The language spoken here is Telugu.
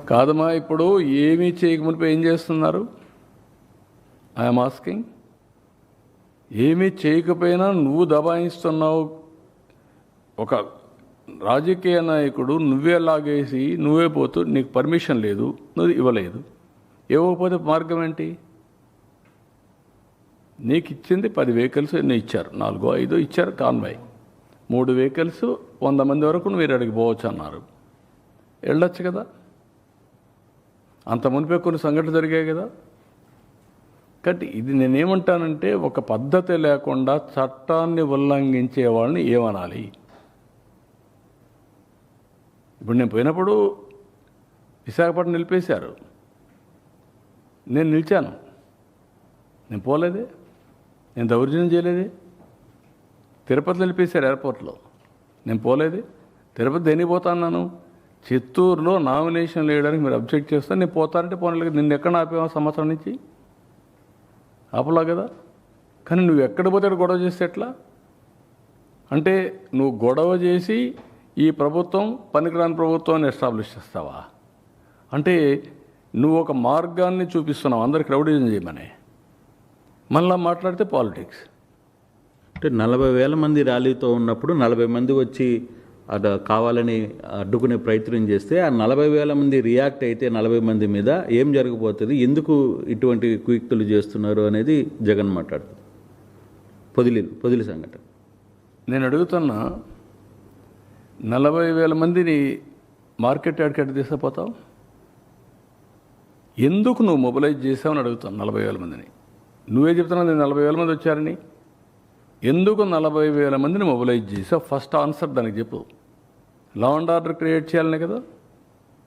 కాదమ్మా, ఇప్పుడు ఏమీ చేయకమునిపై ఏం చేస్తున్నారు? I'm asking. ఏమీ చేయకపోయినా నువ్వు దబాయిస్తున్నావు. ఒక రాజకీయ నాయకుడు నువ్వే లాగేసి నువ్వే పోతూ నీకు పర్మిషన్ లేదు, నువ్వు ఇవ్వలేదు. ఇవ్వకపోతే మార్గం ఏంటి? నీకు ఇచ్చింది 10 వెహికల్స్ ఎన్నో ఇచ్చారు, 4 5 ఇచ్చారు కాన్వాయ్. 3 వెహికల్స్ 100 మంది వరకు మీరు అడిగి పోవచ్చు అన్నారు. వెళ్ళొచ్చు కదా. అంత మునిపే కొన్ని సంఘటనలు జరిగాయి కదా. కాబట్టి ఇది నేనేమంటానంటే, ఒక పద్ధతి లేకుండా చట్టాన్ని ఉల్లంఘించే వాళ్ళని ఏమనాలి? ఇప్పుడు నేను పోయినప్పుడు విశాఖపట్నం నిలిపేశారు, నేను నిలిచాను. నేను పోలేదే, నేను దౌర్జన్యం చేయలేదే. తిరుపతిలో నిలిపేశారు ఎయిర్పోర్ట్లో, నేను పోలేదే. తిరుపతి దేనికి పోతా అన్నాను? చిత్తూరులో నామినేషన్ వేయడానికి మీరు అబ్జెక్ట్ చేస్తే నేను పోతానంటే పోనలేదు. నిన్ను ఎక్కడ ఆపేవా? సంవత్సరం నుంచి ఆపలా కదా. కానీ నువ్వు ఎక్కడ పోతే అక్కడ గొడవ చేస్తే ఎట్లా? అంటే నువ్వు గొడవ చేసి ఈ ప్రభుత్వం పనికిరాని ప్రభుత్వాన్ని ఎస్టాబ్లిష్ చేస్తావా? అంటే నువ్వు ఒక మార్గాన్ని చూపిస్తున్నావు అందరికి రౌడీజం చేయమని. మళ్ళా మాట్లాడితే పాలిటిక్స్. అంటే 40,000 మంది ర్యాలీతో ఉన్నప్పుడు 40 మంది వచ్చి అటు కావాలని అడ్డుకునే ప్రయత్నం చేస్తే ఆ 40,000 మంది రియాక్ట్ అయితే 40 మంది మీద ఏం జరగబోతుంది, ఎందుకు ఇటువంటి కుయుక్తులు చేస్తున్నారు అనేది జగన్ మాట్లాడుతుంది. పొదిలి సంఘటన నేను అడుగుతున్నా, 40,000 మందిని మార్కెట్ యార్డ్కి తీసుకుపోతావు? ఎందుకు నువ్వు మొబిలైజ్ చేసావని అడుగుతాను. 40,000 మందిని నువ్వే చెప్తున్నావు, నేను 40,000 మంది వచ్చారని. ఎందుకు 40,000 మందిని మొబిలైజ్ చేసావు? ఫస్ట్ ఆన్సర్ దానికి చెప్పు. లా అండ్ ఆర్డర్ క్రియేట్ చేయాలనే కదా.